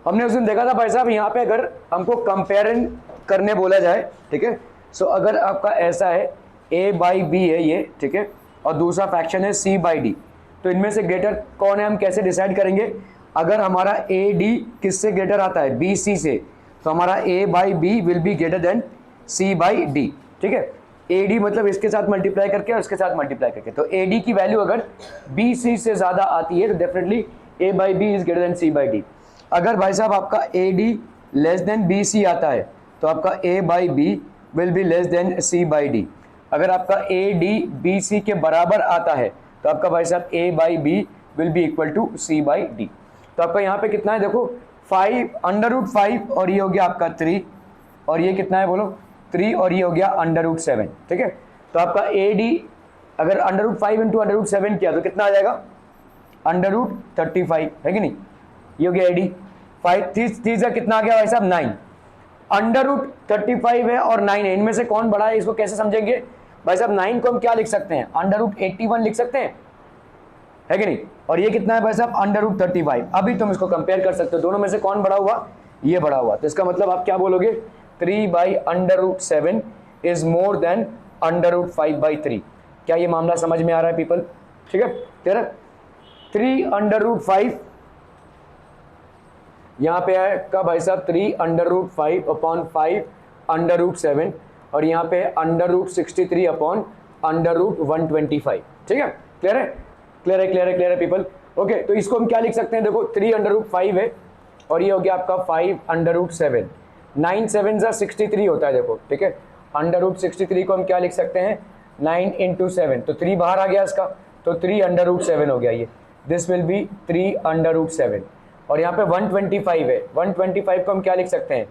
हमने उस दिन देखा था भाई साहब, यहाँ पे अगर हमको कंपेरिजन करने बोला जाए, ठीक है, सो अगर आपका ऐसा है a बाई बी है ये, ठीक है, और दूसरा फ्रैक्शन है c बाई डी, तो इनमें से ग्रेटर कौन है हम कैसे डिसाइड करेंगे? अगर हमारा a d किससे ग्रेटर आता है? b c से, तो हमारा a by B will be greater than c by D, ठीक है। ए डी मतलब इसके साथ मल्टीप्लाई करके और इसके साथ मल्टीप्लाई करके, तो ए डी की वैल्यू अगर बी सी से ज़्यादा आती है तो definitely A by B is greater than C by D. अगर भाई साहब आपका A D less than B C आता है तो आपका A by B will be less than C by D. अगर आपका ए डी बी सी के बराबर आता है तो आपका भाई साहब A by B will be equal to C by D. तो आपका यहाँ पे कितना है देखो, 5 अंडर रूट 5 और ये हो गया आपका 3, और ये कितना है बोलो 3, और ये हो गया अंडर रूट 7, ठीक है। तो आपका ए डी अगर under root 5 into under root 7 किया तो कितना आ जाएगा? अंडर रूट 35 है कि नहीं, ये हो गया ए डी। 5 30 का कितना आ गया भाई साहब? 9। अंडर रूट 35 है और 9 है, इनमें से कौन बड़ा है इसको कैसे समझेंगे भाई साहब? 9 को हम क्या लिख सकते हैं? अंडर रूट 81 लिख सकते हैं, है कि नहीं। और ये कितना है भाई साहब? Under root 35। अभी तुम इसको कंपेयर कर सकते हो, दोनों में से कौन बड़ा हुआ? ये बड़ा हुआ। तो इसका मतलब आप क्या बोलोगे? 3 by under root 7 is more than under root 5 by 3। क्या ये मामला समझ में आ रहा है पीपल? ठीक है, क्लियर है। 3 अंडर रूट 5 यहाँ पे है का भाई साहब 3 under root 5 upon 5 under root 7, और यहाँ पे under root 63 upon under root 125। ठीक है, क्लियर है, क्लियर है, क्लियर है, क्लियर है पीपल। ओके, तो इसको हम क्या लिख सकते हैं? देखो 3 अंडर रूट 5 है और ये हो गया आपका 5 अंडर रूट 7। 9 7 जा 63 होता है देखो, ठीक है। अंडर रूट 63 को हम क्या लिख सकते हैं? 9 इंटू 7, तो 3 बाहर आ गया इसका, तो 3 अंडर रूट 7 हो गया ये। This will be 3 under root 7। और यहाँ पे 125 है, 125 को हम क्या लिख सकते हैं?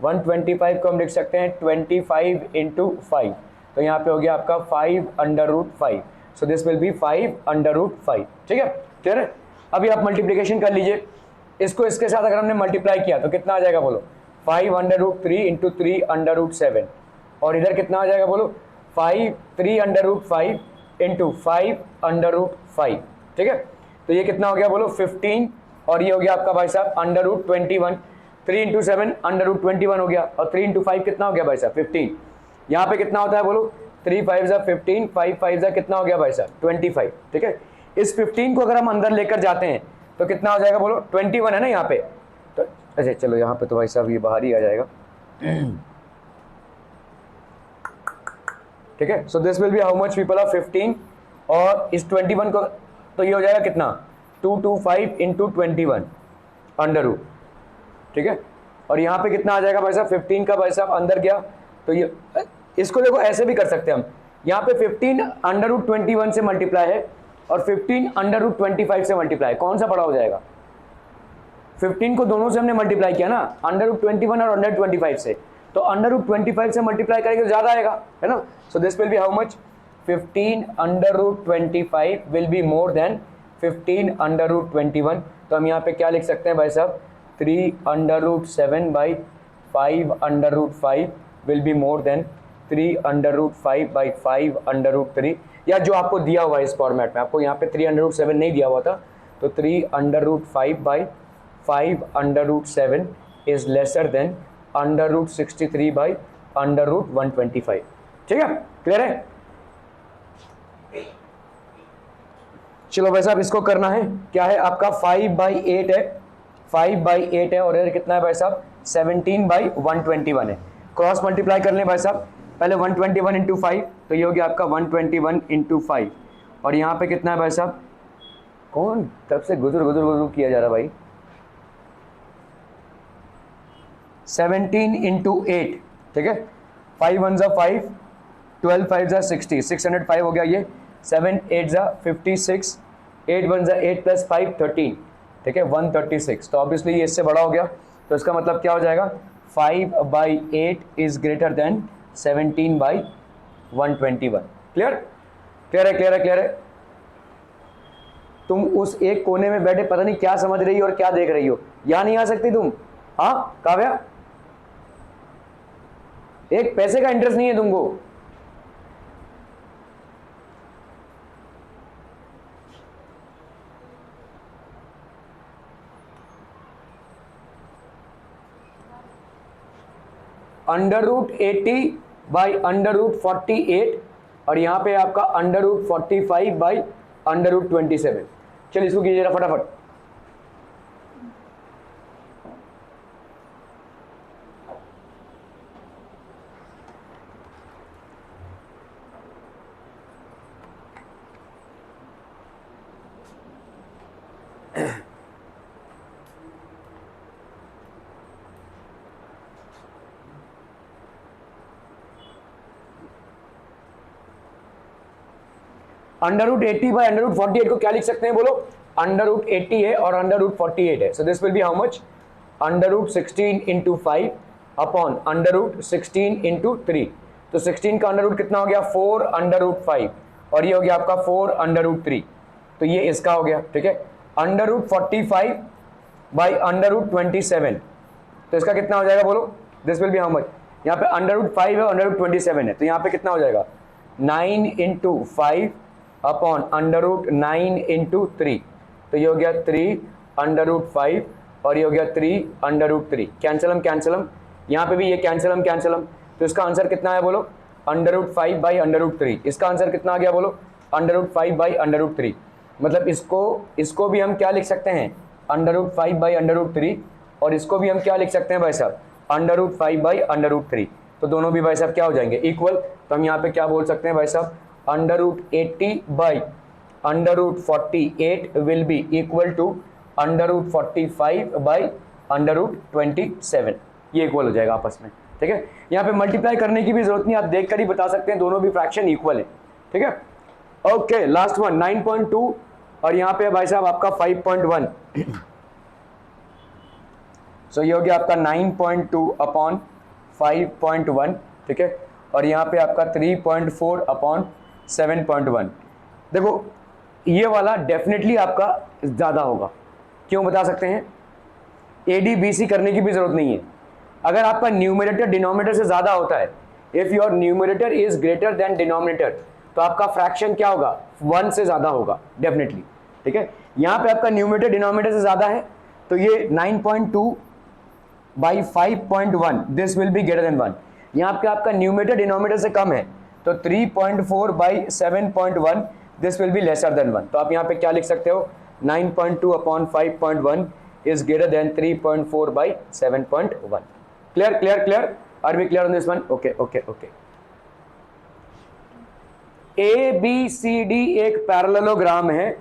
125 को हम लिख सकते हैं 25 इंटू 5, तो यहाँ पे हो गया आपका 5 under root 5। So this will be 5 under root 5। ठीक है, क्लियर है। अभी आप मल्टीप्लिकेशन कर लीजिए, इसको इसके साथ अगर हमने मल्टीप्लाई किया तो कितना आ जाएगा बोलो? 5 under root 3 into 3 under root 7, और इधर कितना आ जाएगा बोलो? 3 under root 5 into 5 under root 5। ठीक है, तो ये कितना हो गया बोलो? 15, और ये हो गया आपका भाई साहब under root 21। 3 into 7 under root 21 हो गया, और 3 इंटू 5 कितना हो गया भाई साहब? 15। यहाँ पे कितना होता है बोलो? 3 5 जा 15, 5 5 जा कितना हो गया भाई साहब? 25। ठीक है, इस 15 को अगर हम अंदर लेकर जाते हैं तो कितना हो जाएगा बोलो? 21 है ना यहाँ पे, तो अच्छा चलो यहाँ पे तो भाई साहब ये बाहर ही आ जाएगा। ठीक है, so this will be how much people? Of 15, और इस 21 को तो ये हो जाएगा कितना? 225 इंटू 21 अंडर रूट। ठीक है, और यहाँ पे कितना आ जाएगा भाई साहब? 15 का भाई साहब अंदर गया, तो ये इसको देखो ऐसे भी कर सकते हैं हम। यहाँ पे 15 अंडर रूट 21 से मल्टीप्लाई है और 15 अंडर रूट 25 से मल्टीप्लाई, कौन सा बड़ा हो जाएगा? 15 को दोनों से हमने मल्टीप्लाई किया ना, अंडर रूट 21 और अंडर 25 से, तो अंडर रूट 25 से मल्टीप्लाई करेंगे तो ज़्यादा आएगा, है ना। So this will be how much? 15 under root 25 will be more than 15 under root 21। तो हम यहाँ पे क्या लिख सकते हैं भाई साहब? 3 under root 7 by 5 under root 5 will be more than 3 under root 5 by 5 under root 3, या जो आपको दिया हुआ है इस फॉर्मेट में। आपको यहाँ पे 3 अंडर रूट 7 नहीं दिया हुआ था, तो 3 under root 5 by 5 under root 7 is lesser than under root 63 by under root 125। ठीक है, क्लियर है। चलो भाई साहब इसको करना है, क्या है आपका? 5 बाई 8 है, 5 बाई 8 है, और इधर कितना है भाई साहब? 17 बाई 121 है। क्रॉस मल्टीप्लाई कर लें भाई साहब, पहले 121 इंटू 5, तो ये हो गया आपका 121 इंटू 5, और यहाँ पे कितना है भाई साहब? कौन तब से गुजर गुजर गुजर किया जा रहा भाई? 17 इंटू 8, ठीक है। 5 1 जा 5, 12 5 जा 60, 605 हो गया ये। 7 8 जा 56, 8 1 जा 8 प्लस 5 13, ठीक है, 136। तो ऑब्वियसली ये इससे बड़ा हो गया, तो इसका मतलब क्या हो जाएगा? 5 by 8 is greater then 17 by 121। Clear, clear है, क्लियर है, क्लियर है। तुम उस एक कोने में बैठे पता नहीं क्या समझ रही हो और क्या देख रही हो, यहां नहीं आ सकती तुम? हाँ काव्या, एक पैसे का इंटरेस्ट नहीं है तुमको? √80/√48 और यहाँ पे आपका √45/√27। चलिए इसको कीजिए फटाफट। √80/√48 को क्या लिख सकते हैं बोलो? √80 है और √48 है, so this will be how much? √16 × 5 upon √16 × 3। तो 16 का अंडर रूट कितना हो गया? 4 √5 और ये हो गया आपका 4 √3। तो ये इसका हो गया, ठीक है। √45/√27, तो इसका कितना हो जाएगा बोलो? This will be how much? यहाँ पे √5 है और √27 है, तो यहाँ पे कितना हो जाएगा? 9 × 5 अपॉन √9 × 3। तो ये हो गया 3 √5 और ये हो गया 3 √3। कैंसलम, यहाँ पे भी ये कैंसलम। तो इसका आंसर कितना है बोलो? √5/√3। इसका आंसर कितना आ गया बोलो? √5/√3। मतलब इसको भी हम क्या लिख सकते हैं? √5/√3 और इसको भी हम क्या लिख सकते हैं भाई साहब? √5/√3। तो दोनों भी भाई साहब क्या हो जाएंगे? इक्वल। तो हम यहाँ पे क्या बोल सकते हैं भाई साहब? √80/√48 विल बी इक्वल टू √45/√27। ये इक्वल हो जाएगा आपस में, ठीक है। यहाँ पे मल्टीप्लाई करने की भी जरूरत नहीं, आप देख कर ही बता सकते हैं, दोनों भी फ्रैक्शन इक्वल है, ठीक है। ओके, लास्ट वन 9.2 और यहाँ पे भाई साहब आपका 5.1। सो ये हो गया आपका 9.2 अपॉन 5.1, ठीक है। और यहाँ पे आपका 3.4 अपॉन 7.1। देखो ये वाला डेफिनेटली आपका ज़्यादा होगा, क्यों बता सकते हैं? ADBC करने की भी जरूरत नहीं है। अगर आपका न्यूमरेटर डिनोमिनेटर से ज़्यादा होता है, if your numerator is greater than denominator, तो आपका फ्रैक्शन क्या होगा? 1 से ज़्यादा होगा डेफिनेटली, ठीक है। यहाँ पे आपका न्यूमरेटर डिनोमिनेटर से ज़्यादा है, तो ये 9.2/5.1 this will be greater then 1। यहाँ पे आपका न्यूमरेटर डिनोमिनेटर से कम है, तो 3.4/7.1 this will be lesser than 1। तो आप यहाँ पे क्या लिख सकते हो? 9.2 upon 5.1 is greater than 3.4/7.1। Clear? Are we clear on this one? Okay. ABCD एक पैरेललोग्राम है।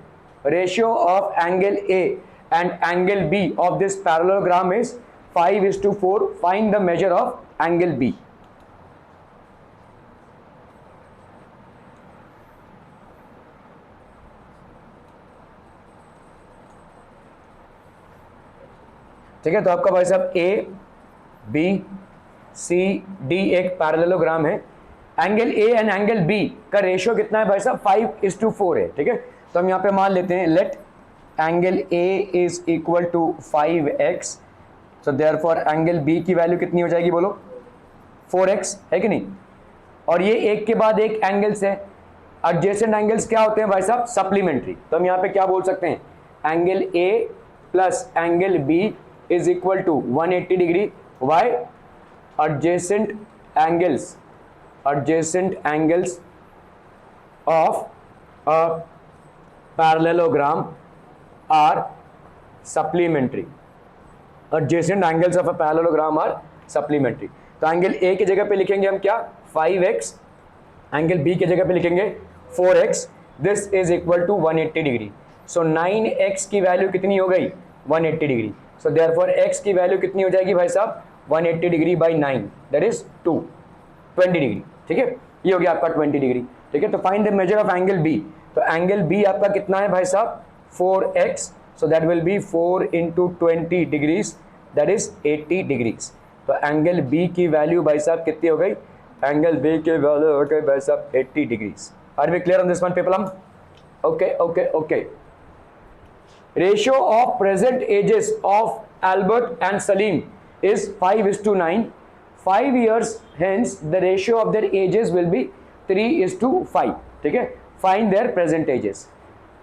Ratio of angle A and angle B of this parallelogram is 5:4। Find the measure of angle B। ठीक है, तो आपका भाई साहब ABCD एक parallelogram है। Angle A and angle B का रेशियो कितना है भाई साहब? 5:4 है, ठीक है। तो हम यहाँ पे मान लेते हैं let angle A is equal to 5x, so therefore angle B की वैल्यू कितनी हो जाएगी बोलो? 4x, है कि नहीं? और ये एक के बाद एक एंगल्स है। एडजेसेंट एंगल्स क्या होते हैं भाई साहब? सप्लीमेंट्री। तो हम यहाँ पे क्या बोल सकते हैं? Angle A plus angle B is equal to 180 degree. Why? Adjacent angles of a parallelogram are supplementary. Adjacent angles of a parallelogram are supplementary. तो एंगल A की जगह पे लिखेंगे हम क्या? 5x। एंगल B की जगह पे लिखेंगे 4x। This is equal to 180 degree. So 9x की वैल्यू कितनी हो गई? 180 डिग्री। सो देयरफॉर x की वैल्यू कितनी हो जाएगी भाई साहब? 180 degree by 9 that is 20 degree, ठीक है। ये हो गया आपका 20 डिग्री, ठीक है। तो find the measure of angle B। तो एंगल B आपका कितना है भाई साहब? 4x। So that will B 4 × 20 degrees that is 80 degrees. तो एंगल B की वैल्यू भाई साहब कितनी हो गई? एंगल B की वैल्यू हो गई भाई साहब 80 degrees. Are we clear on this one people? Okay. Ratio of present ages of Albert and Salim is 5:9. 5 years hence the ratio of their ages will be 3:5, ठीक है। Find their present ages।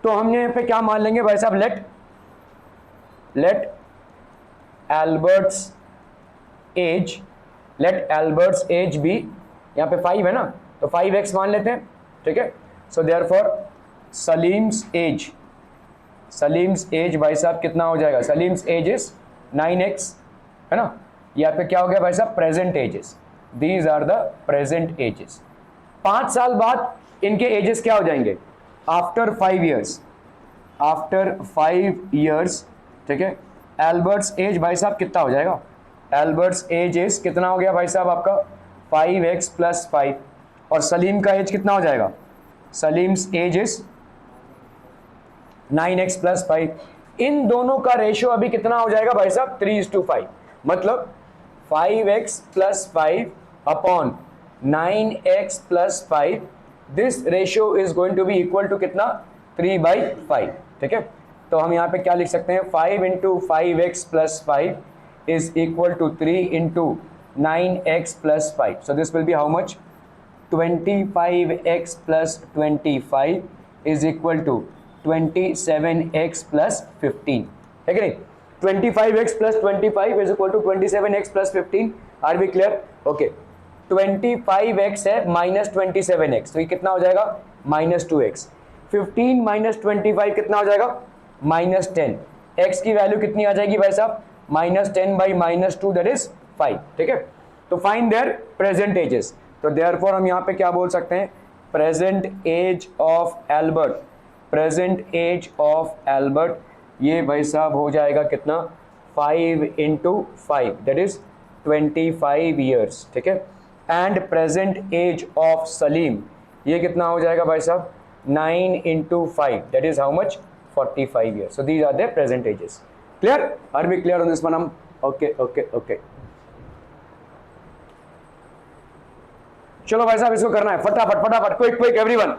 तो हमने यहाँ पे क्या मान लेंगे भाई साहब? let Albert's age let Albert's age be, यहाँ पे 5 है ना, तो 5x मान लेते हैं, ठीक है। सो देयरफॉर सलीम्स एज भाई साहब कितना हो जाएगा, सलीम्स एज इज 9x, है ना। यहाँ पे क्या हो गया भाई साहब, present ages, these are the present ages. 5 साल बाद इनके एजेस क्या हो जाएंगे, आफ्टर 5 ईयर्स, आफ्टर 5 ईयर्स, ठीक है। एल्बर्ट्स एज भाई साहब कितना हो जाएगा, एल्बर्ट्स एज इज कितना हो गया भाई साहब आपका 5x + 5, और सलीम का एज कितना हो जाएगा, सलीम्स एज इज 9x + 5। इन दोनों का रेशियो अभी कितना हो जाएगा भाई साहब, 3:5, मतलब 5x + 5 upon 9x + 5, this ratio is going to be equal to कितना, 3/5, ठीक है। तो हम यहाँ पे क्या लिख सकते हैं, 5 × 5x + 5 is equal to 3 × 9x + 5. So this will be how much, 25x + 25 is equal to 27x + 15, है कि नहीं। 25x + 25 is equal to 27x + 15, are we clear? Okay, 25x है -27x, तो ये कितना हो जाएगा, -2x। 15 - 25 कितना हो जाएगा, -10। x की वैल्यू कितनी आ जाएगी भाई साहब, -10/- 2 दैट इज 5, ठीक है। तो फाइंड देयर प्रेजेंट एजेस, तो देयरफॉर हम यहाँ पे क्या बोल सकते हैं, present age of Albert, present age of Albert, ये भाई साहब हो जाएगा कितना, 5 × 5 दैट इज 25 ईयर्स, ठीक है। And present age of Salim, ये कितना हो जाएगा भाई साहब, 9 × 5 that is how much, 45 years. So these are the present ages. Clear, are we clear on this one? हम ओके ओके ओके, चलो भाई साहब इसको करना है फटाफट फटाफट, क्विक क्विक एवरीवन।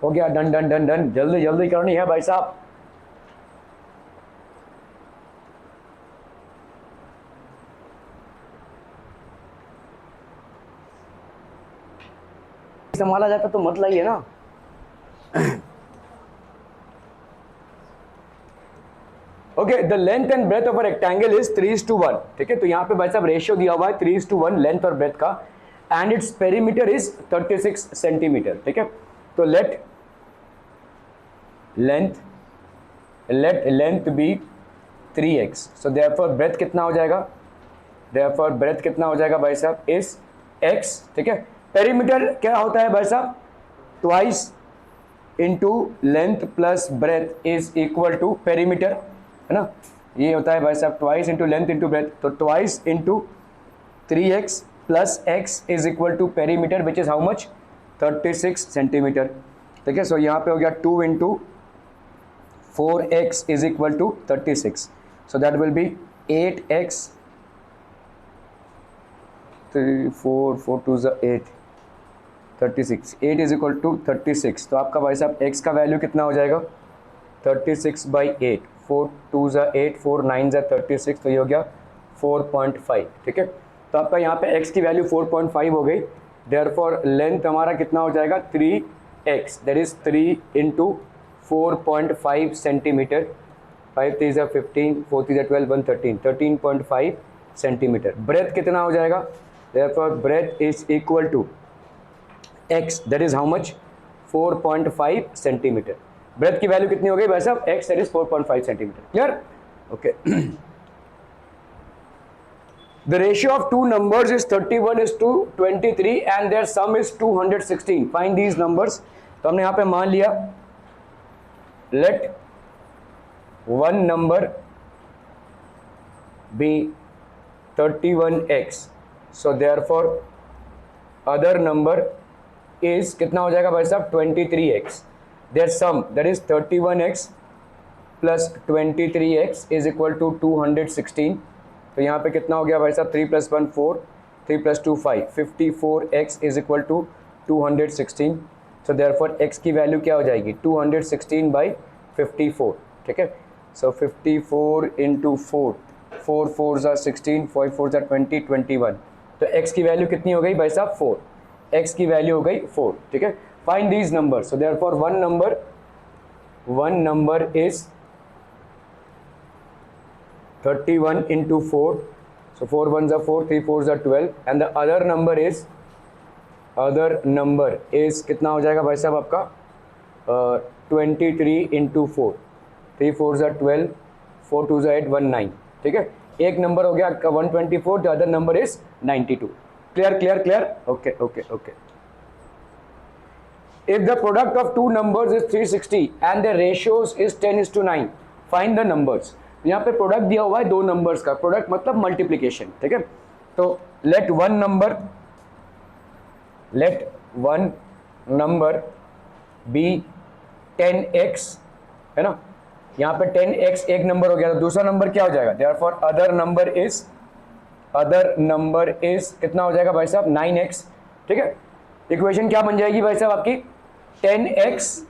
हो गया, डन डन डन डन, जल्दी जल्दी करनी है भाई साहब। संभाला जाता तो मत लाइए ना। Okay, the length and breadth of a rectangle is 3:1, ठीक है। तो यहाँ पे भाई साहब रेशियो दिया हुआ है 3:1 लेंथ और ब्रेथ का, and its perimeter is 36 centimetre, ठीक है। तो let length be 3x, so therefore breadth कितना हो जाएगा, देयरफॉर ब्रेथ कितना हो जाएगा भाई साहब, इज x, ठीक है। पेरीमीटर क्या होता है भाई साहब, twice into length plus breadth is equal to perimeter, है ना। ये होता है भाई साहब twice into length into breadth, तो twice into 3x + x is equal to perimeter which is how much, 36 centimetre, ठीक है। सो यहाँ पे हो गया 2 × 4x is equal to 36, so that will be 8x, 3 4 4 2 8, 36, 8 is equal to 36। तो आपका भाई साहब x का वैल्यू कितना हो जाएगा, 36/8, 4 2 8, 4 9 36, तो ये हो गया 4.5, ठीक है। तो आपका यहाँ पे x की वैल्यू 4.5 हो गई, देयरफॉर लेंथ हमारा कितना हो जाएगा, 3x, that is 3 × 4.5 centimetre, 5 3 15, 4 3 12, 1 13, 13.5 centimetre. Breadth कितना हो जाएगा, therefore breadth is equal to x, that is how much, 4.5 centimetre. Breadth की वैल्यू कितनी हो गई भाई साहब, x that is 4.5 centimetre. Clear, okay. The ratio of two numbers is 31:23 and their sum is 216. Find these numbers. तो हमने यहाँ पे मान लिया let one number be 31x. So therefore other number is कितना हो जाएगा भाई साहब 23x. Their sum that is 31x plus 23x is equal to 216. तो यहाँ पे कितना हो गया भाई साहब 3 + 1 4, 3 + 2 5, 54x is equal to 216. So therefore x की वैल्यू क्या हो जाएगी 216/54. ठीक है. So 54 into 4, 4 4s are 16, 5 4s are 20, 21. तो x की वैल्यू कितनी हो गई भाई साहब 4. x की वैल्यू हो गई 4. ठीक है. Find these numbers. So therefore one number is 31 into 4. So 4 1s are 4, 3 4s are 12, and the other number is कितना हो जाएगा भाई साहब आपका 23 into 4, 3 4s are 12, 4 2s are 8, 1 9. ठीक है. एक नंबर हो गया आपका 124, the other number is 92. Clear? Okay. If the product of two numbers is 360 and the ratios is 10:9, find the numbers. यहाँ पे प्रोडक्ट दिया हुआ है दो नंबर्स का. प्रोडक्ट मतलब मल्टीप्लीकेशन. ठीक है. तो let one number be 10x, है ना. यहाँ पे 10x एक नंबर हो गया तो दूसरा नंबर क्या हो जाएगा. therefore other number is कितना हो जाएगा भाई साहब 9x. ठीक है. इक्वेशन क्या बन जाएगी भाई साहब आपकी 10x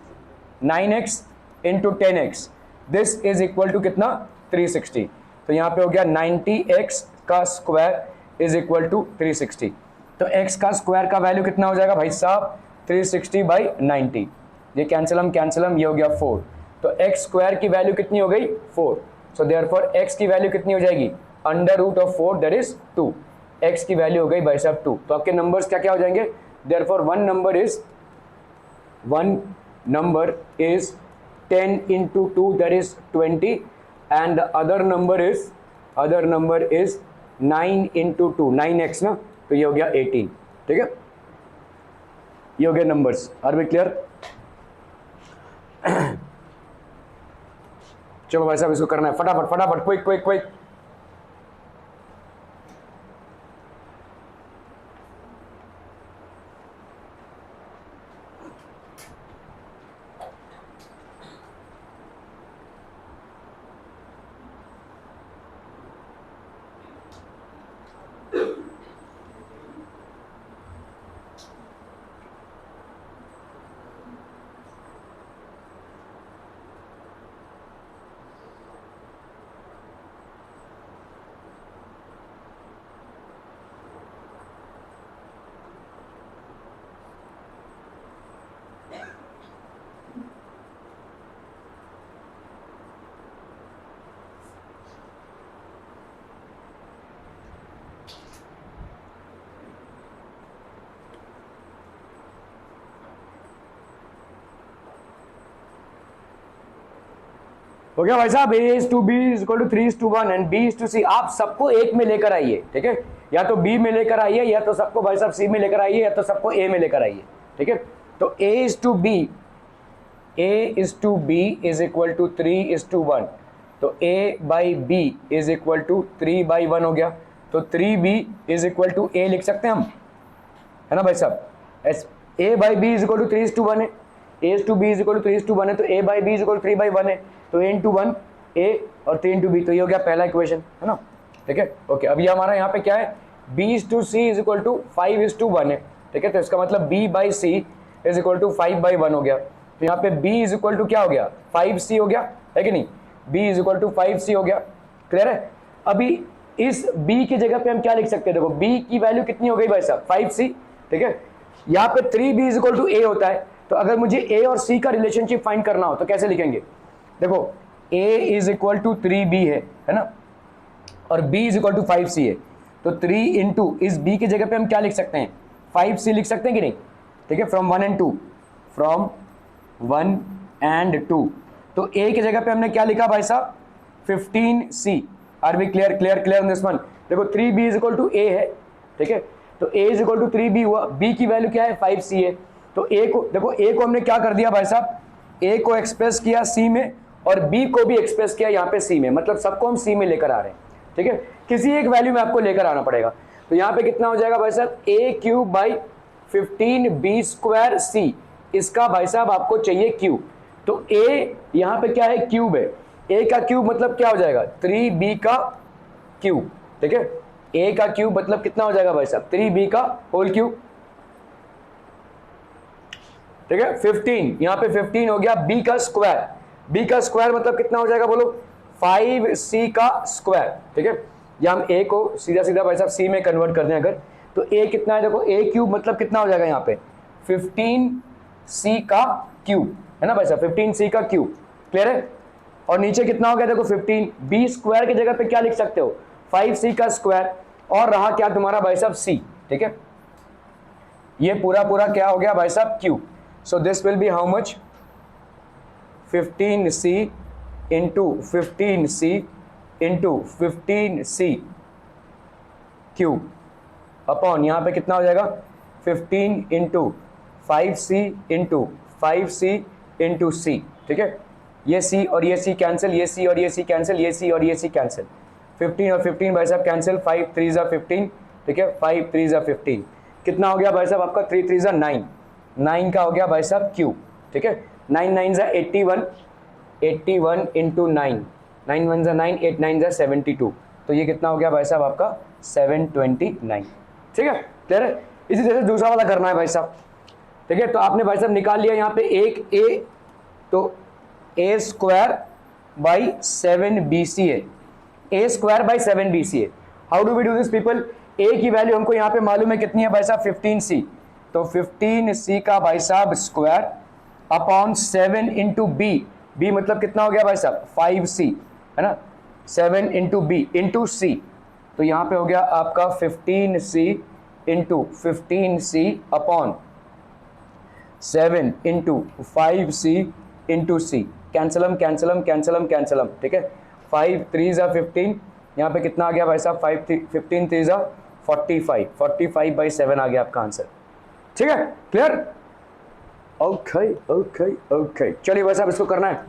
9x into 10x. This is equal to कितना 360. तो यहाँ पे हो गया 90x का स्क्वायर इज इक्वल टू 360. तो x का स्क्वायर का वैल्यू कितना हो जाएगा भाई साहब 360/90. ये कैंसिलम ये हो गया 4. तो x स्क्वायर की वैल्यू कितनी हो गई 4. सो देयरफॉर x की वैल्यू कितनी हो जाएगी √4 दैट इज 2. x की वैल्यू हो गई भाई साहब 2. तो आपके नंबर्स क्या हो जाएंगे. Therefore one number is 10 into 2 that is 20 and the other number is 9 into 2 9x ना. तो ये हो गया 18. ठीक है. ये हो गया नंबर्स. Are we clear. चलो भाई साहब इसको करना है फटाफट क्विक. हो गया भाई साहब. A/B = 3:1 and B/C. आप सबको एक में लेकर आइए. ठीक है. या तो B में लेकर आइए या तो सबको भाई साहब C में लेकर आइए या तो सबको A में लेकर आइए. ठीक है. तो A/B is equal to 3:1. तो A/B is equal to 3/1 हो गया. तो 3B is equal to A लिख सकते हैं हम, है ना भाई साहब. A/B is equal to 3:1 है. A/B is equal to 3:1 है. तो A/B is equal to 3/1 है. तो A into 1 A और 3 into B. तो ये हो गया पहला इक्वेशन, है ना. ठीक है. ओके. अभी हमारा यहाँ पे क्या है B/C is equal to 5:1 है. ठीक है. तो इसका मतलब B/C is equal to 5/1 हो गया. तो यहाँ पे B is equal to क्या हो गया 5C हो गया, है कि नहीं. B is equal to 5C हो गया. क्लियर है. अभी इस B की जगह पे हम क्या लिख सकते हैं. देखो B की वैल्यू कितनी हो गई भाई साहब 5C. ठीक है. यहाँ पे 3B is equal to A होता है. तो अगर मुझे A और C का रिलेशनशिप फाइंड करना हो तो कैसे लिखेंगे. देखो A is equal to 3B है ना, और B is equal to 5C है. तो 3 into इस B की जगह पे हम क्या लिख सकते हैं 5C लिख सकते हैं कि नहीं. ठीक है. From 1 and 2. तो A की जगह पे हमने क्या लिखा भाई साहब 15C. Are we clear on this one. देखो 3b is equal to a है, ठीक है, तो a is equal to 3b हुआ, b की वैल्यू क्या है 5c है, तो a को देखो, a को हमने क्या कर दिया भाई साहब, a को एक्सप्रेस किया c में और b को भी एक्सप्रेस किया यहाँ पे c में, मतलब सबको हम c में लेकर आ रहे हैं, ठीक है, किसी एक वैल्यू में आपको लेकर आना पड़ेगा। तो यहाँ पे कितना हो जाएगा भाई साहब, a cube by 15b square c, इसका भाई साहब आपको चाहिए q, तो a यहाँ पे क्या है क्यूब है, a का क्यूब मतलब क्या हो जाएगा 3b का क्यूब, ठीक है, a का क्यूब मतलब कितना हो जाएगा भाई साहब 3b का होल क्यूब, ठीक है, 15 यहाँ पे 15 हो गया, b का स्क्वायर, b का स्क्वायर मतलब कितना हो जाएगा बोलो 5c का स्क्वायर, ठीक है, या हम a को सीधा सीधा भाई साहब c में कन्वर्ट कर दें अगर, तो a कितना है देखो, a क्यूब मतलब कितना हो जाएगा यहाँ पे 15c का क्यूब है ना भाई साहब, 15c का क्यूब, क्लियर है, और नीचे कितना हो गया देखो 15, b स्क्वायर की जगह पे क्या लिख सकते हो 5c का स्क्वायर, और रहा क्या तुम्हारा भाई साहब c, ठीक है, ये पूरा पूरा क्या हो गया भाई साहब cube, so this will be how much 15c into 15c into 15c cube upon यहाँ पे कितना हो जाएगा 15 into 5c into 5c into c, ठीक है, ये c और ये c कैंसिल, ये c और ये c कैंसिल, ये c और ये c कैंसिल, 15 और 15 भाई साहब कैंसिल, 5 3 जा 15, ठीक है, 5 3 जा 15, कितना हो गया भाई साहब आपका 3 3 जा 9, 9 का हो गया भाई साहब क्यूब, ठीक है, 9 9 जा 81, 81 इंटू 9, 9 1 जा 9, 8 9 जा 72, तो ये कितना हो गया भाई साहब आपका 729, ठीक है, क्लियर है। इसी तरह से दूसरा वाला करना है भाई साहब, ठीक है, तो आपने भाई साहब निकाल लिया यहाँ पे एक a, तो a स्क्वायर बाई 7bc है, a स्क्वायर बाई 7bc है, how do we do this people, a की वैल्यू हमको यहाँ पे मालूम है कितनी है भाई साहब 15c, तो 15c का भाई साहब square upon 7 into b, b मतलब कितना हो गया भाई साहब 5c है ना, 7 इंटू b इंटू c, तो यहाँ पे हो गया आपका 15c into 15c upon 7 into 5c into c, कैंसलम कैंसलम कैंसलम कैंसलम, ठीक है, 5 3 जा 15, यहाँ पे कितना आ गया भाई साहब 15 3 जा 45, 45 बाई 7 आ गया आपका आंसर, ठीक है, क्लियर, ओके ओके ओके, चलिए भाई साहब इसको करना है,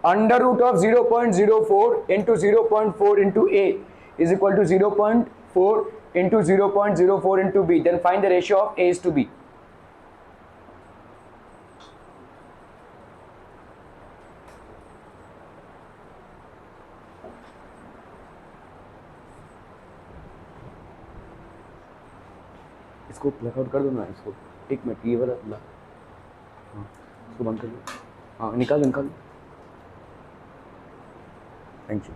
under root of 0.04 into 0.4 into a is equal to 0.4 into 0.04 into b, then find the ratio of a is to b। इसको प्लग आउट कर दो ना, इसको एक मिनट, ये वाला हाँ इसको बंद कर दो, हाँ निकाल निकाल, थैंक यू।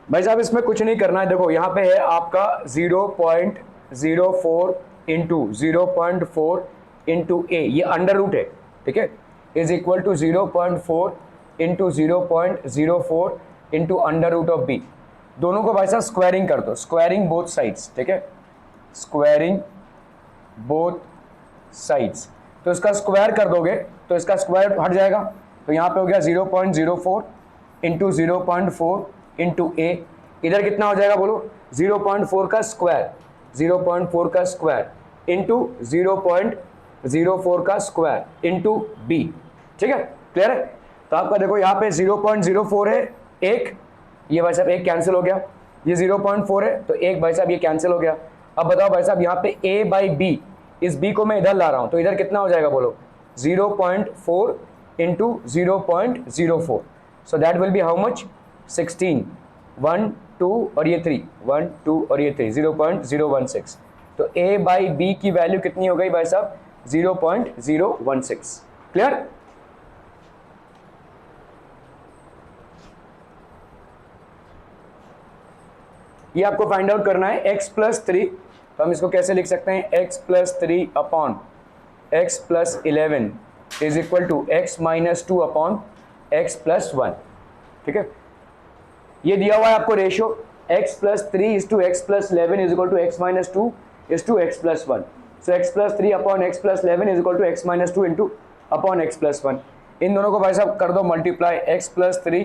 भाई साहब इसमें कुछ नहीं करना है, देखो यहाँ पे है आपका 0.04 इंटू 0.4 इंटू a, ये अंडर रूट है, ठीक है, is equal to 0.4 into 0.04 into under root of b, दोनों को भाई साहब स्क्वायरिंग कर दो, स्क्वायरिंग बोथ साइड्स, ठीक है, स्क्वायरिंग बोथ साइड्स, तो इसका स्क्वायर कर दोगे तो इसका स्क्वायर हट जाएगा, तो यहाँ पे हो गया 0.04 इंटू 0.4 इंटू a, इधर कितना हो जाएगा बोलो 0.4 का स्क्वायर, 0.4 का स्क्वायर इंटू 0.04 का स्क्वायर इंटू b, ठीक है, क्लियर है। तो आपका देखो यहाँ पे 0.04 है एक, ये भाई साहब एक कैंसिल हो गया, ये 0.4 है तो एक भाई साहब ये कैंसिल हो गया, अब बताओ भाई साहब यहाँ पे a बाई b, इस b को मैं इधर ला रहा हूँ तो इधर कितना हो जाएगा बोलो 0.4 into 0.04, so that will be how much 16, 1 2 और ये 3, 1 2 और ये 3, 0.016, तो a बाई b की वैल्यू कितनी हो गई भाई साहब 0.016, क्लियर। ये आपको फाइंड आउट करना है x प्लस 3, तो हम इसको कैसे लिख सकते हैं x plus 3 upon x plus 11 is equal to x minus 2 upon x plus 1, ठीक है, ये दिया हुआ है आपको ratio x plus 3 is to x plus 11 is equal to x minus 2 is to x plus 1, so x plus 3 upon x plus 11 is equal to x minus 2 into upon x plus 1। इन दोनों को भाई साहब कर दो multiply, x plus 3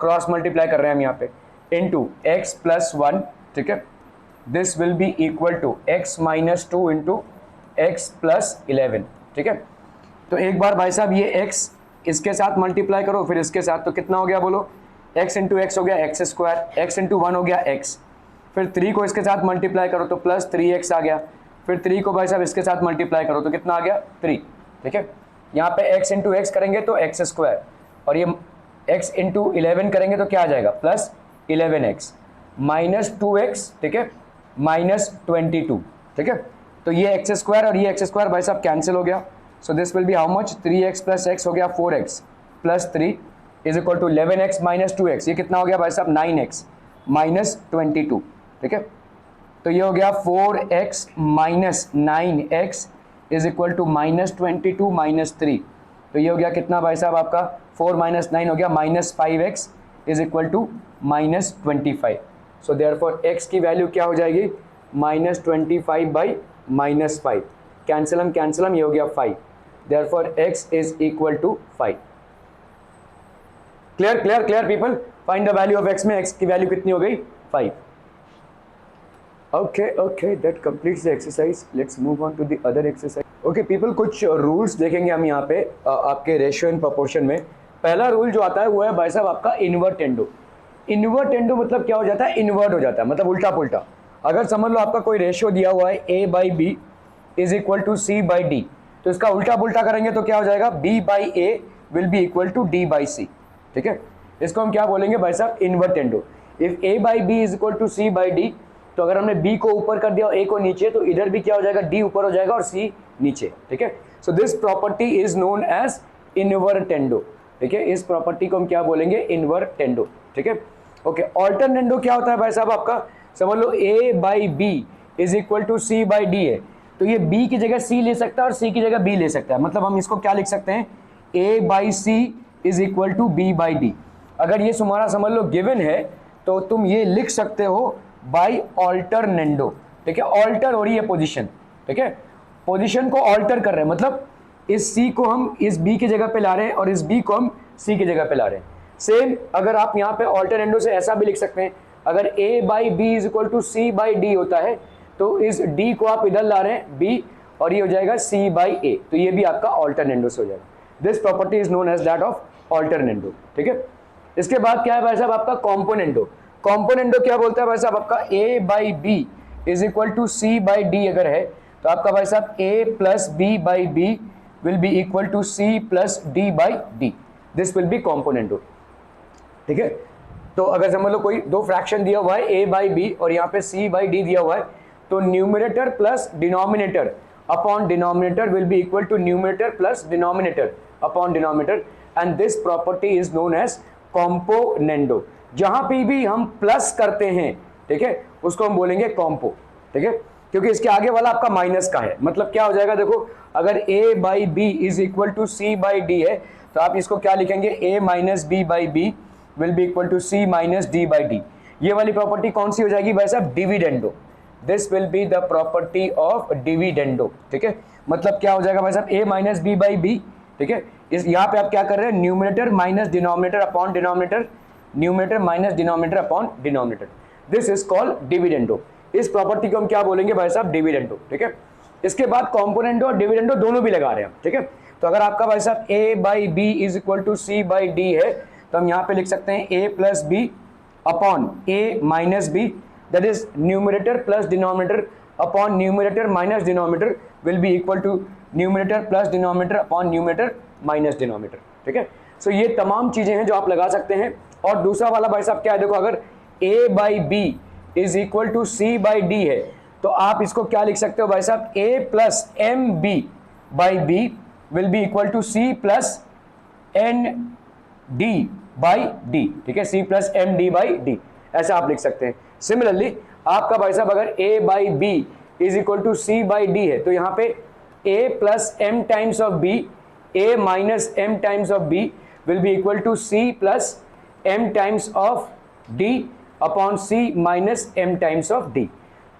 cross multiply कर रहे हैं हम यहाँ पे, इंटू x प्लस 1, ठीक है। This will be equal to x minus 2 into x plus 11, ठीक है। तो एक बार भाई साहब ये x इसके साथ मल्टीप्लाई करो, फिर इसके साथ, तो कितना हो गया बोलो, x इंटू एक्स हो गया एक्स स्क्वायर, x इंटू 1 हो गया x, फिर 3 को इसके साथ मल्टीप्लाई करो तो प्लस 3x आ गया, फिर 3 को भाई साहब इसके साथ मल्टीप्लाई करो तो कितना आ गया 3, ठीक है। यहाँ पे x इंटू एक्स करेंगे तो एक्स स्क्वायर, और ये x इंटू 11 करेंगे तो क्या आ जाएगा प्लस 11x माइनस 2x, ठीक है, माइनस 22, ठीक है। तो ये एक्स स्क्वायर और ये एक्स स्क्वायर भाई साहब कैंसिल हो गया, so this will be how much, 3x plus x हो गया 4x plus 3 is equal to 11x minus 2x, ये कितना हो गया भाई साहब 9x माइनस 22, ठीक है। तो ये हो गया 4x minus 9x is equal to minus 22 minus 3, तो ये हो गया कितना भाई साहब आपका 4 माइनस 9 हो गया minus 5x is equal to minus 25। So therefore x की वैल्यू क्या हो जाएगी माइनस 25 बाई माइनस 5, कैंसिलम ये हो गया 5, therefore x is equal to 5। Clear people, find the value of x में x की वैल्यू कितनी हो गई 5। Okay, that completes the exercise. Let's move on to the other exercise. Okay people, कुछ rules देखेंगे हम यहाँ पे आपके रेशियो एंड प्रोपोर्शन में। पहला रूल जो आता है वो है भाई साहब आपका इन्वर्ट टेंडो। इन्वर्ट टेंडो मतलब क्या हो जाता है, इन्वर्ट हो जाता है, मतलब उल्टा पुल्टा। अगर समझ लो आपका कोई रेशियो दिया हुआ है a by B is equal to C by D, तो इसका उल्टा पुल्टा करेंगे तो क्या हो जाएगा b by A will be equal to d by C, ठीक है। इसको हम क्या बोलेंगे भाई साहब invertendo. If a by B is equal to C by D, तो अगर हमने b को ऊपर कर दिया और a को नीचे, तो इधर भी क्या हो जाएगा d ऊपर हो जाएगा और c नीचे, ठीक है। So this property is known as invertendo, ठीक है। इस प्रॉपर्टी को हम क्या बोलेंगे इन्वर्टेंडो, ठीक है। ओके, ऑल्टरनेंडो क्या होता है भाई साहब आपका, समझ लो a by B is equal to C by D है, तो ये b की जगह c ले सकता है और c की जगह b ले सकता है। मतलब हम इसको क्या लिख सकते हैं, a by c is equal to b by D. अगर ये तुम्हारा समझ लो गिवन है तो तुम ये लिख सकते हो बाई ऑल्टरनेंडो, ठीक है। ऑल्टर हो रही है पोजीशन, ठीक है, पोजीशन को ऑल्टर कर रहे हैं, मतलब इस c को हम इस b की जगह पे ला रहे हैं और इस b को हम c की जगह पे ला रहे हैं। सेम अगर आप यहाँ पे ऑल्टरनेंडो से ऐसा भी लिख सकते हैं, अगर a by B is equal to C by d होता है तो इस d को आप इधर ला रहे हैं b और ये हो जाएगा c बाई ए, तो ये भी आपका ऑल्टरनेंडो से हो जाएगा। This property is known as that of alternendo, ठीक है। इसके बाद क्या है भाई साहब आपका कॉम्पोनेंडो। कॉम्पोनेंडो क्या बोलता है भाई साहब आपका a by B is equal to C by D अगर है तो आपका भाई साहब a plus b by B will be equal to c plus d by d, this will be componendo, ठीक है। तो अगर समझ लो कोई दो फ्रैक्शन दिया हुआ है a बाई बी और यहाँ पे c बाई डी दिया हुआ है, तो numerator plus denominator upon denominator will be equal to numerator plus denominator upon denominator, and this property is known as componendo. जहां पे भी हम प्लस करते हैं, ठीक है, उसको हम बोलेंगे कॉम्पो, ठीक है, क्योंकि इसके आगे वाला आपका माइनस का है। मतलब क्या हो जाएगा, देखो अगर a by B is equal to C by D है तो आप इसको क्या लिखेंगे, a minus b by B will be equal to c minus d by d. ये वाली प्रॉपर्टी कौन सी हो जाएगी भाई साहब, dividendo. This will be the property of dividendo, ठीक है। मतलब क्या हो जाएगा भाई साहब, a minus b by b, ठीक है। इस यहाँ पे आप क्या कर रहे हैं, numerator minus denominator upon denominator, numerator minus denominator upon denominator, this is called dividendo. इस प्रॉपर्टी को हम क्या बोलेंगे भाई साहब, डिविडेंडो, ठीक है। इसके बाद कॉम्पोनेंडो और डिविडेंडो दोनों भी लगा रहे हैं, ठीक है। तो अगर आपका भाई साहब a by B is equal to C by D है तो हम यहाँ पे लिख सकते हैं a plus b upon a minus b, that is numerator plus denominator upon numerator minus denominator will be equal to numerator plus denominator upon numerator minus denominator, ठीक है। सो ये तमाम चीजें हैं जो आप लगा सकते हैं। और दूसरा वाला भाई साहब क्या है, देखो अगर a by B is equal to C by D है तो आप इसको क्या लिख सकते हो भाई साहब, a plus m b by B will be equal to c plus n d by D, ठीक है, c plus m d by d, ऐसा आप लिख सकते हैं। सिमिलरली आपका भाई साहब अगर a by B is equal to C by D है तो यहाँ पे a plus m times of b, a minus m times of b will be equal to c plus m times of d upon c minus m times of d।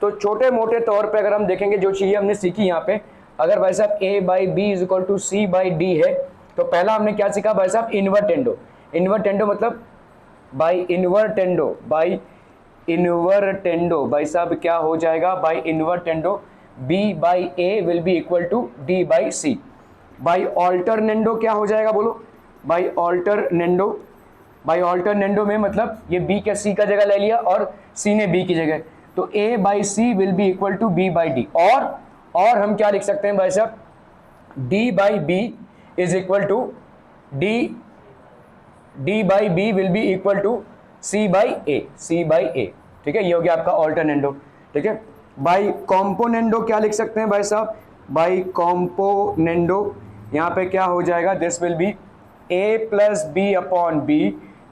तो छोटे मोटे तौर पे अगर हम देखेंगे जो चीज़ें हमने सीखी यहाँ पे, अगर भाई साहब a by B is equal to C by D है, तो पहला हमने क्या सीखा भाई साहब, इन्वर्टेंडो। इन्वर्टेंडो मतलब बाई इन्वर्टेंडो, बाई इन्वर्टेंडो भाई साहब क्या हो जाएगा, by invertendo b by A will be equal to d by C. By alternendo क्या हो जाएगा बोलो, बाई ऑल्टरनेंडो, बाई ऑल्टरनेंडो में मतलब ये b का c का जगह ले लिया और c ने b की जगह, तो a by C will be equal to b by D. और हम क्या लिख सकते हैं भाई साहब, d by B is equal to d by B will be equal to c by A. ठीक है, ये हो गया आपका ऑल्टरनेंडो। ठीक है, बाई कॉम्पोनेंडो क्या लिख सकते हैं भाई साहब, बाई कॉम्पोनेंडो यहाँ पे क्या हो जाएगा, this will be a plus b upon b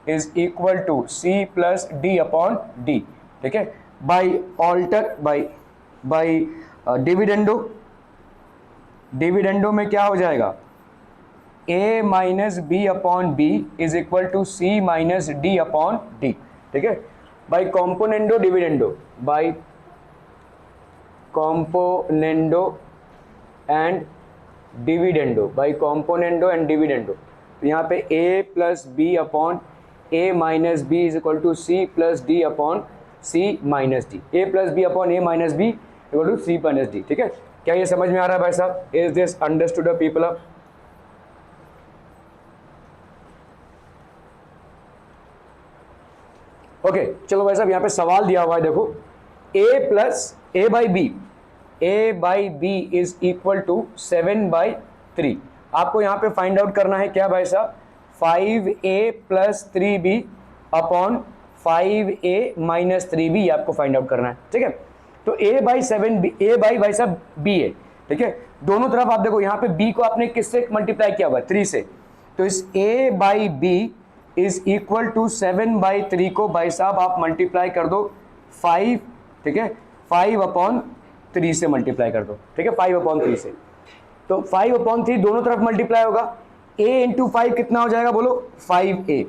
is equal to c plus d upon d. ठीक है, बाई डिविडेंडो में क्या हो जाएगा, a minus b upon b is equal to c minus d upon d. ठीक है, by componendo dividendo, by componendo and dividendo, by componendo and dividendo, तो यहाँ पे a plus b upon a minus b is equal to c plus d upon c minus d. A plus b upon a minus b equal to c minus d. ठीक है, क्या ये समझ में आ रहा है भाई साहब, is this understood people? Okay, चलो भाई साहब यहाँ पे सवाल दिया हुआ है, देखो a plus a by B is equal to 7 by 3। आपको यहाँ पे फाइंड आउट करना है क्या भाई साहब, 5a plus 3b upon 5a minus 3b, आपको फाइंड आउट करना है। ठीक है, तो a by 7b, a by भाई साहब b है। ठीक है, दोनों तरफ आप देखो, यहाँ पे b को आपने किससे मल्टीप्लाई किया हुआ है, 3 से, तो इस a by b is equal to 7 by 3 को भाई साहब आप मल्टीप्लाई कर दो 5। ठीक है, 5 अपॉन 3 से मल्टीप्लाई कर दो। ठीक है, 5 अपॉन 3 से, तो 5 अपॉन 3 दोनों तरफ मल्टीप्लाई होगा, a इंटू 5 कितना हो जाएगा बोलो, 5a,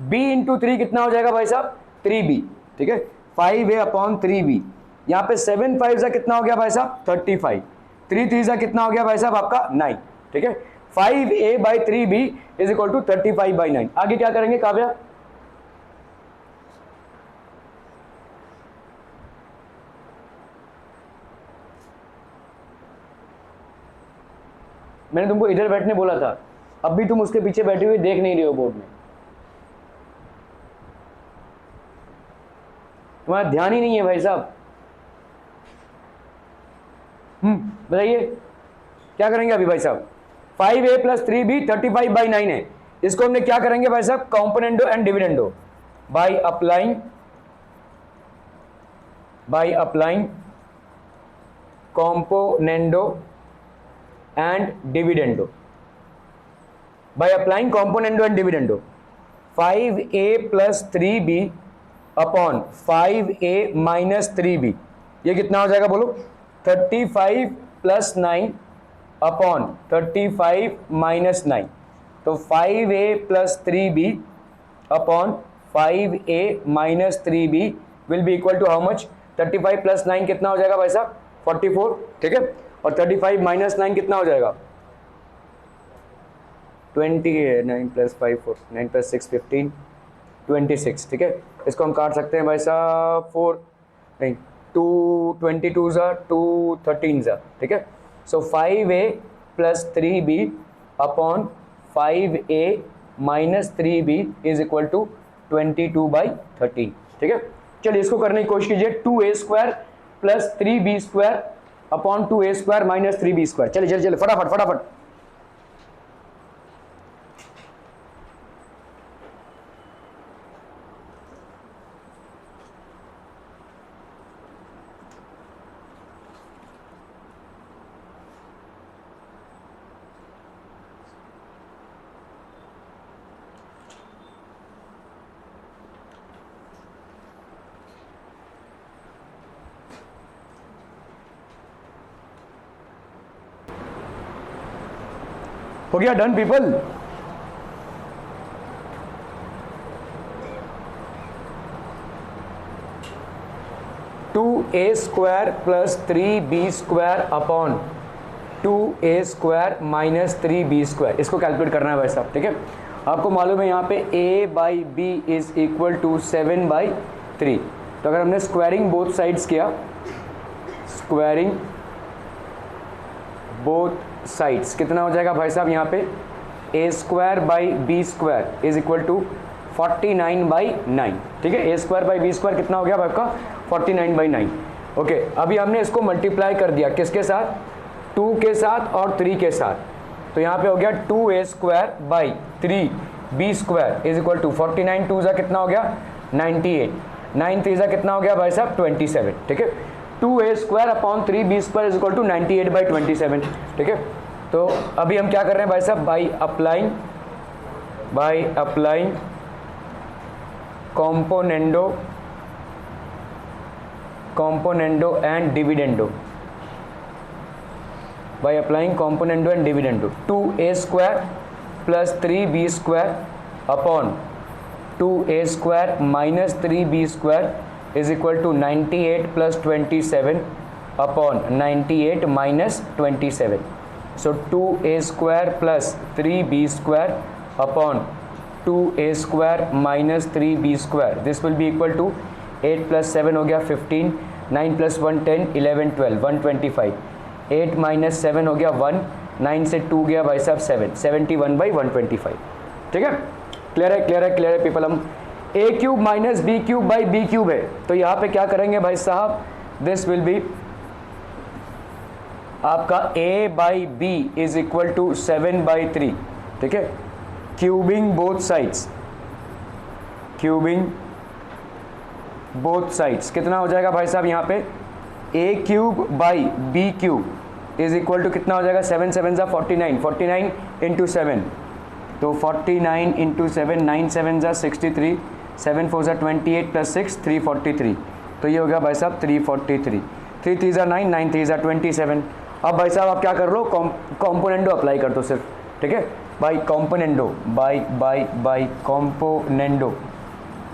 b इंटू 3 कितना हो जाएगा भाई साहब, 3b। ठीक है, 5a अपॉन 3b, यहाँ पे 7 5 जा कितना हो गया भाई साहब, 35, 3 3 जा कितना हो गया भाई साहब आपका 9। ठीक है, 5a by 3b is equal to 35 by 9। आगे क्या करेंगे काव्या, मैंने तुमको इधर बैठने बोला था, अब भी तुम उसके पीछे बैठे हुए देख नहीं रहे हो बोर्ड में, तुम्हारा ध्यान ही नहीं है भाई साहब। बताइए क्या करेंगे अभी भाई साहब, 5a प्लस 3b 35 बाई 9 है, इसको हमने क्या करेंगे भाई साहब, componendo and dividendo, by applying componendo and dividendo, by applying componendo and dividendo, 5a plus 3b upon 5a minus 3b, ये कितना हो जाएगा बोलो, 35 प्लस 9 अपॉन 35 माइनस 9, तो 5a plus 3b upon 5a minus 3b will be equal to how much, 35 plus 9 कितना हो जाएगा भाई साहब, 44। ठीक है, और 35 माइनस 9 कितना हो जाएगा, 20, 9 प्लस 5 4, 9 प्लस 6 15, 26। ठीक है, इसको हम काट सकते हैं भाई साहब 4 नहीं 2 22 जा 2 13 जा। ठीक है, so 5a plus 3b upon 5a minus 3b is equal to 22 by 13। ठीक है, चलिए इसको करने की कोशिश कीजिए, 2a square plus 3b square upon 2a square minus 3b square. चलिए चलिए चलिए फटाफट। हो गया done people, two a square plus 3b square upon 2a² minus 3b², इसको कैलकुलेट करना है भाई साहब, ठीक है। आपको मालूम है यहाँ पे a/b इज इक्वल टू 7/3, तो अगर हमने स्क्वायरिंग बोथ साइड्स किया, स्क्वायरिंग बोथ साइड्स, कितना हो जाएगा भाई साहब यहाँ पे a² b² is equal to 49/9, ठीक है। a² b² कितना हो गया आपका 49/9। ओके, अभी हमने इसको मल्टीप्लाई कर दिया किसके साथ, 2 के साथ और 3 के साथ, तो यहाँ पे हो गया 2a² 3b² is equal to 49, 2 जा कितना हो गया 98, 9 3 जा कितना हो गया भाई साहब 27, ठीक है। 2a² upon 3b² is equal to 98/27, ठीक है। तो अभी हम क्या कर रहे हैं भाई साहब, by applying componendo and dividendo, by applying componendo and dividendo, 2a² plus 3b² upon 2a² minus 3b² is equal to 98 plus 27 upon 98 minus 27. So 2a² plus 3b² upon 2a² minus 3b², this will be equal to 8 plus 7 हो गया 15, 9 plus 1 10, 11 12 125, 8 minus 7 हो गया 1, 9 से 2 गया भाई साहब 7, 71/125, ठीक है। क्लियर है, क्लियर है, क्लियर है पीपल। हम a³ minus b³ by b³ है, तो यहाँ पे क्या करेंगे भाई साहब, दिस विल बी आपका a/b इज इक्वल टू 7/3, ठीक है। Cubing both sides, cubing both sides कितना हो जाएगा भाई साहब यहाँ पे a³ by b³ is equal to कितना हो जाएगा 7 7 जा 49, 49 इंटू 7, तो 49 इंटू 7, 9 7 जा 63, 7 4 जा 28 प्लस 6 343, तो ये हो गया भाई साहब 343, 3 3 जा 9, 9 3 जा 27। अब भाई साहब आप क्या कर लो, कॉम्पोनेंडो अप्लाई कर दो सिर्फ, ठीक है। बाई कॉम्पोनेंडो,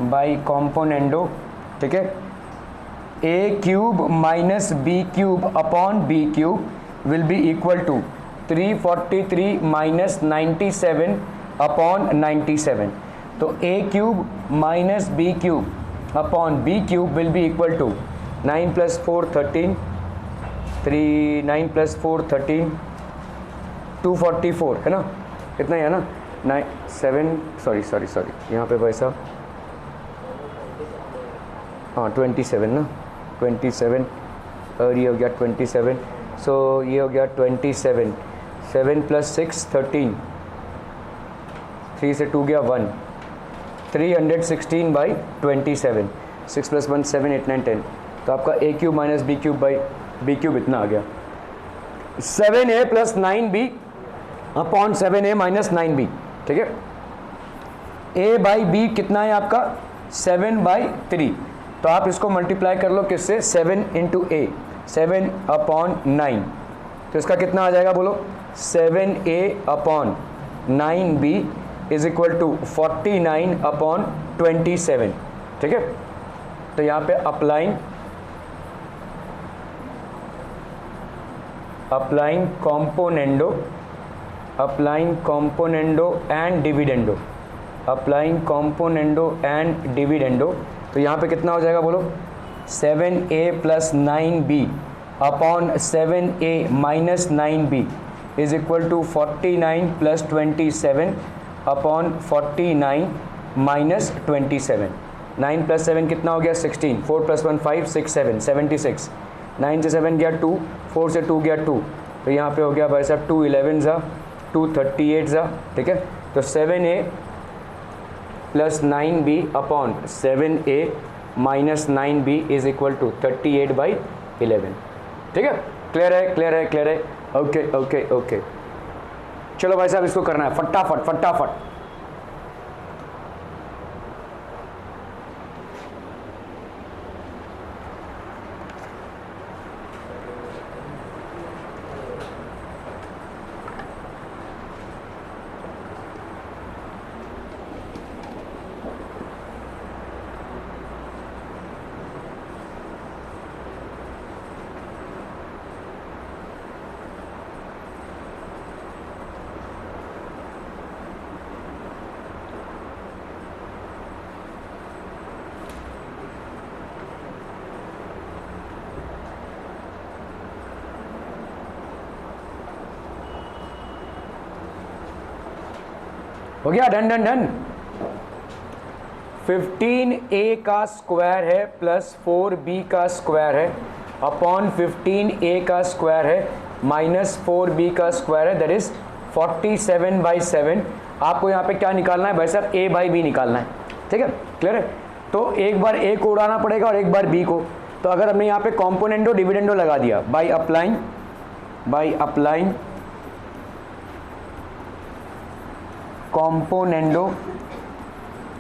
बाई कॉम्पोनेंडो, ठीक है। a³ minus b³ upon b³ will be equal to 343 minus 97 upon 97, तो a³ minus b³ upon b³ will be equal to 9 plus 4 13, 9 plus 4 13, 244 है ना, इतना ही है ना, 9 7 सॉरी यहाँ पे भाई साहब हाँ 27 ना, 27 और ये हो गया 27, सो ये हो गया 27, 7 प्लस 6 13, 3 से 2 गया 1, 316/27, 6 प्लस 1 7 8 9 10, तो आपका a³ minus b³ by b³ इतना आ गया 7a plus 9b upon 7a minus 9b, ठीक है। a बाई b कितना है आपका 7/3, तो आप इसको मल्टीप्लाई कर लो किससे 7 इंटू ए, 7 अपॉन 9, तो इसका कितना आ जाएगा बोलो 7a upon 9b is equal to 49 upon 27, ठीक है। तो यहाँ पे अप्लाइंग कॉम्पोनेंडो एंड डिविडेंडो, तो यहाँ पे कितना हो जाएगा बोलो 7a plus 9b upon 7a minus 9b is equal to 49 plus 27 upon 49 minus 27, 9 plus 7 कितना हो गया 16, 4 प्लस 1 5 6 7 76, 9 से 7 गया 2, 4 से 2 गया 2, तो यहाँ पे हो गया भाई साहब 2 11 जा 2 38 जा, ठीक है। तो 7a plus 9b upon 7a minus 9b is equal to 38/11, ठीक है। क्लियर है, क्लियर है, क्लियर है, ओके ओके ओके। चलो भाई साहब इसको करना है फटाफट। हो गया, डन डन डन। 15a का स्क्वायर है प्लस 4b का स्क्वायर है अपॉन 15a का स्क्वायर है माइनस 4b का स्क्वायर है, दैट इज 47/7। आपको यहाँ पे क्या निकालना है भाई साहब, a बाई बी निकालना है, ठीक है, क्लियर है। तो एक बार a को उड़ाना पड़ेगा और एक बार b को। तो अगर हमने यहाँ पे कॉम्पोनेंडो डिविडेंडो लगा दिया by applying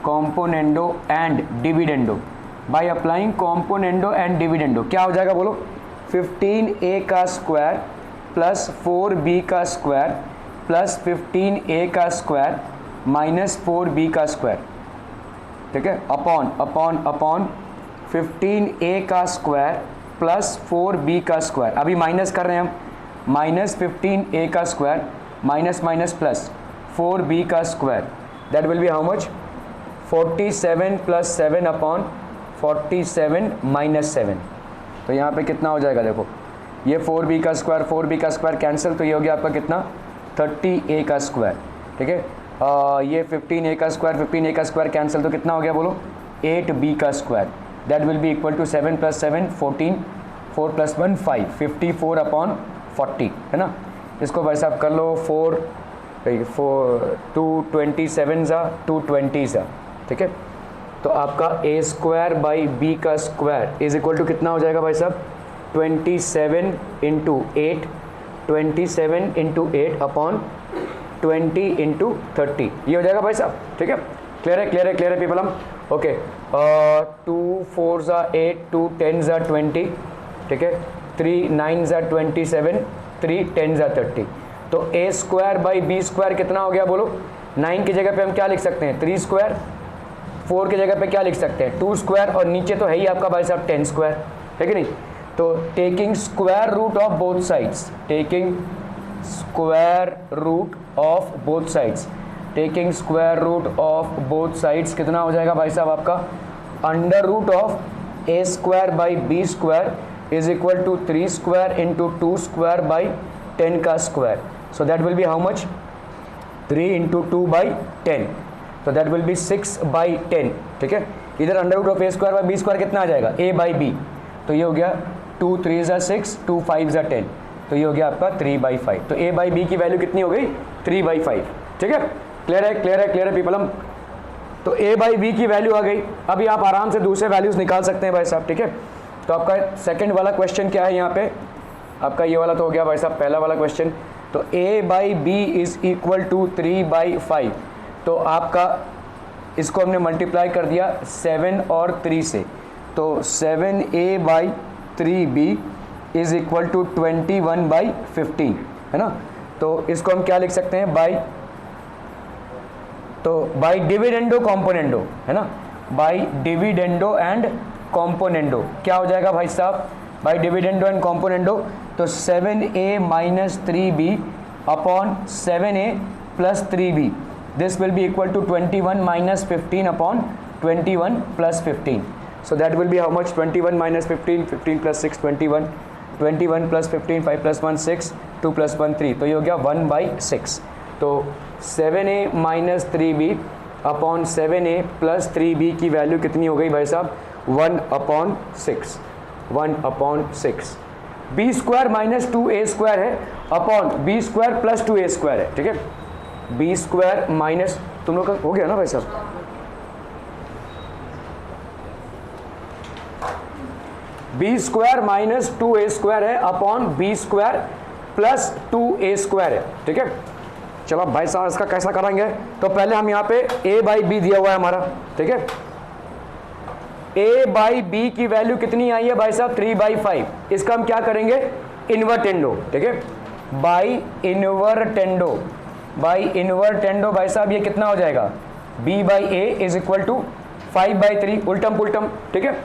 componendo and dividendo, by applying componendo and dividendo क्या हो जाएगा बोलो, 15a का स्क्वायर प्लस 4b का स्क्वायर प्लस 15a का स्क्वायर माइनस 4b का स्क्वायर, ठीक है, अपॉन 15a का स्क्वायर प्लस 4b का स्क्वायर। अभी माइनस कर रहे हैं हम, माइनस 15a का square minus minus plus 4b का square, that will be how much, 47 plus 7 upon 47 minus 7। तो यहाँ पे कितना हो जाएगा देखो, ये 4b का स्क्वायर कैंसिल, तो ये हो गया आपका कितना 30a का स्क्वायर, ठीक है। ये 15a का स्क्वायर कैंसिल, तो कितना हो गया बोलो 8b का square, that will be equal to 7 plus 7 14, 4 plus 1 5, 54 upon 40, है ना। इसको भाई साहब कर लो 227 ज़ा 220 ज़ा, ठीक है। तो आपका a स्क्वायर बाई b का स्क्वायर इज इक्वल टू कितना हो जाएगा भाई साहब, 27 इंटू 8, 27 इंटू 8 अपॉन 20 इंटू 30, ये हो जाएगा भाई साहब, ठीक है। क्लियर है पीपल हम, ओके। 2 4 ज़ा 8, 2 10 ज़ा 20, ठीक है, 3 9 ज़ा 27, 3 10 ज़ा 30। तो a square by b square कितना हो गया बोलो, 9 की जगह पे हम क्या लिख सकते हैं 3 स्क्वायर, 4 की जगह पे क्या लिख सकते हैं 2 स्क्वायर, और नीचे तो है ही आपका भाई साहब 10 स्क्वायर, है कि नहीं। तो taking square root of both sides, कितना हो जाएगा भाई साहब आपका, under root of a square by b square is equal to 3 square into 2 square by 10 का square, so that will be how much, 3 into 2 by 10, तो दैट विल बी 6/10, ठीक है। इधर under root of a square by b square कितना आ जाएगा, a by b, तो ये हो गया 2 3 ज़ा 6, 2 5 ज़ा 10, तो ये हो गया आपका 3/5। तो a बाई b की वैल्यू कितनी हो गई 3/5, ठीक है। क्लियर है पीपल हम। तो a बाई b की वैल्यू आ गई। अभी आप आराम से दूसरे वैल्यूज निकाल सकते हैं भाई साहब, ठीक है। तो आपका सेकंड वाला क्वेश्चन क्या है यहाँ पे, आपका ये वाला तो हो गया भाई साहब पहला वाला क्वेश्चन। तो a by B is equal to 3/5, तो आपका इसको हमने मल्टीप्लाई कर दिया 7 और 3 से, तो 7a by 3b is equal to 21/15, है ना। तो इसको हम क्या लिख सकते हैं, बाई डिविडेंडो कॉम्पोनेंडो, है ना, बाई डिविडेंडो एंड कॉम्पोनेंडो क्या हो जाएगा भाई साहब, बाई डिविडेंडो एंड कॉम्पोनेंडो, तो 7a minus 3b upon 7a plus 3b, this will be equal to 21 minus 15 upon 21 plus 15, so that will be how much, 21 minus 15, 15 plus 6 21, 21 plus 15, 5 plus 1 6, 2 plus 1 3, तो ये हो गया 1/6। तो 7a minus 3b upon 7a plus 3b की value कितनी हो गई भाई साहब, 1/6, 1/6। b square minus 2a square है upon b square plus 2a square है, ठीक है। बी स्क्वायर माइनस, तुम लोग का हो गया ना भाई साहब, B square minus 2a square है upon B square plus 2a square है, ठीक है। चलो भाई साहब इसका कैसा करेंगे, तो पहले हम यहाँ पे a बाई बी दिया हुआ है हमारा, ठीक है। a बाई बी की वैल्यू कितनी आई है भाई साहब 3/5, इसका हम क्या करेंगे इन्वर्टेंडो, ठीक है, बाई इन्वर्टेंडो भाई साहब ये कितना हो जाएगा, b by a is equal to 5/3, उल्टम पुल्टम, ठीक है।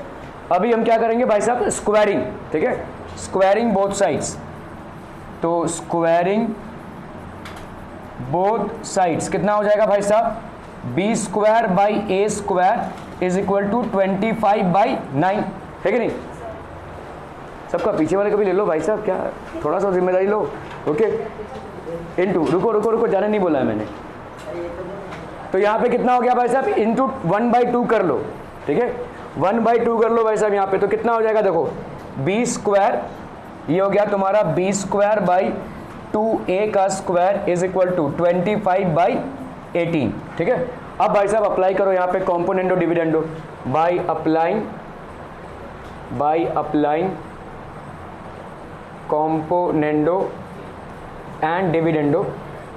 अभी हम क्या करेंगे भाई साहब स्क्वायरिंग, ठीक है, स्क्वायरिंग बोथ साइड्स, तो स्क्वायरिंग बोथ साइड्स कितना हो जाएगा भाई साहब, b square by a square is equal to 25/9, है कि नहीं। सबका पीछे वाले कभी ले लो भाई साहब, क्या थोड़ा सा जिम्मेदारी लो, ओके। इनटू रुको जाने नहीं बोला है मैंने, तो यहाँ पे कितना हो गया भाई साहब, इंटू 1/2 कर लो, ठीक है, 1/2 कर लो भाई साहब यहाँ पे, तो कितना हो जाएगा देखो, बी स्क्वायर, ये हो गया तुम्हारा बी स्क्वायर बाई 2a का स्क्वायर इज इक्वल टू 25/18, ठीक है। अब भाई साहब अप्लाई करो यहाँ पे componendo dividendo, by applying componendo and dividendo,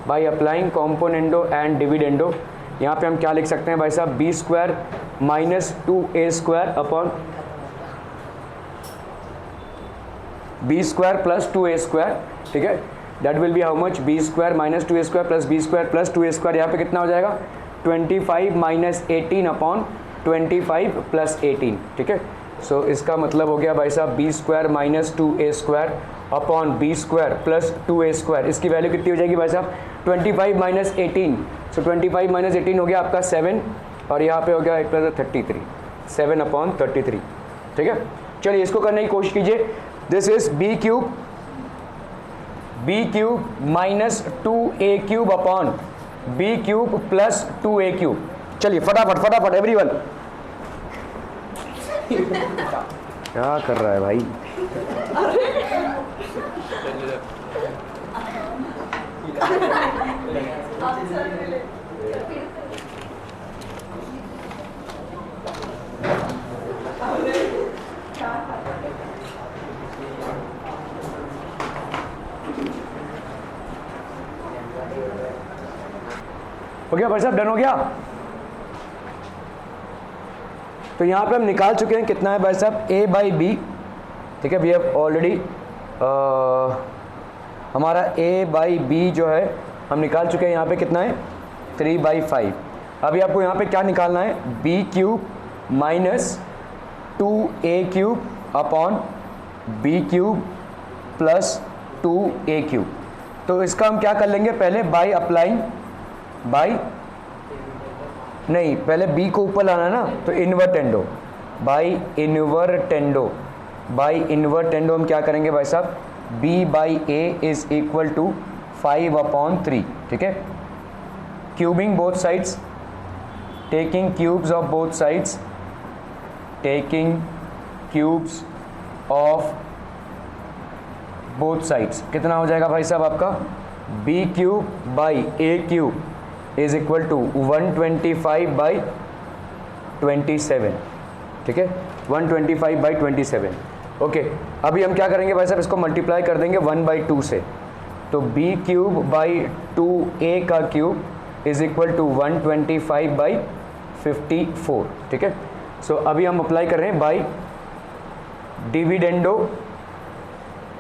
by applying componendo and dividendo, यहाँ पे हम क्या लिख सकते हैं भाई साहब, B square minus 2a square upon B square plus 2a square, ठीक है, that will be how much, b square minus 2a square plus b square plus 2a square, यहाँ पे कितना हो जाएगा 25 माइनस 18 अपॉन 25 प्लस 18, ठीक है। सो इसका मतलब हो गया भाई साहब B square minus 2a square upon B square plus 2a square, इसकी वैल्यू कितनी हो जाएगी भाई साहब 25 माइनस 18, सो 25 माइनस 18 हो गया आपका 7, और यहाँ पे हो गया 1 + 33, 7 अपॉन 33, ठीक है। चलिए इसको करने की कोशिश कीजिए, this is b cube minus 2a cube upon b cube plus 2a cube. चलिए फटाफट एवरीवन, क्या कर रहा है भाई, हो गया भाई साहब, डन हो गया। तो यहाँ पे हम निकाल चुके हैं कितना है भाई साहब a/b, ठीक है, वी हैव ऑलरेडी हमारा a/b जो है हम निकाल चुके हैं, यहाँ पे कितना है 3/5। अभी आपको यहाँ पे क्या निकालना है, b cube minus 2a cube upon b cube plus 2a cube. तो इसका हम क्या कर लेंगे, पहले पहले b को ऊपर लाना है ना, तो इन्वर्टेंडो, बाई इन्वर्टेंडो हम क्या करेंगे भाई साहब, b/a इज इक्वल टू 5/3, ठीक है। Cubing both sides, taking cubes of both sides, कितना हो जाएगा भाई साहब आपका, b cube by a cube is equal to 125/27, ठीक है, 125/27, ओके। अभी हम क्या करेंगे भाई साहब, इसको मल्टीप्लाई कर देंगे 1/2 से, तो b क्यूब बाई 2a का क्यूब इज इक्वल टू 125/54, ठीक है। सो अभी हम अप्लाई कर रहे हैं by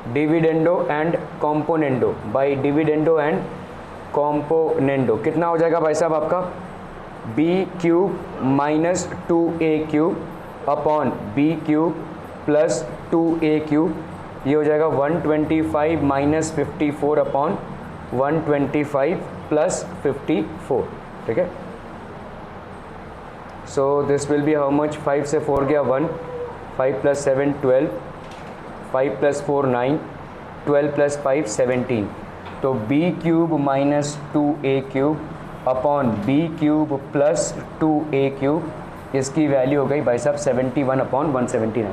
dividendo and componendo, by dividendo and componendo, कितना हो जाएगा भाई साहब आपका, b cube minus 2a cube upon b cube plus 2a cube, ये हो जाएगा 125 माइनस 54 अपॉन 125 प्लस 54, ठीक है। So this will be how much, 5 से 4 गया 1, 5 + 7 12, 5 + 4 9, 12 + 5 17, तो b cube minus 2a cube upon b cube plus 2a cube, इसकी value हो गई भाई साहब 71/179,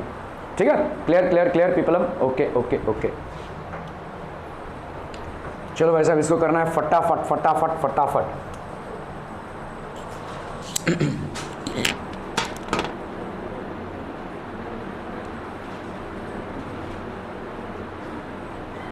ठीक है। Clear people, okay. चलो भाई साहब इसको करना है फटाफट।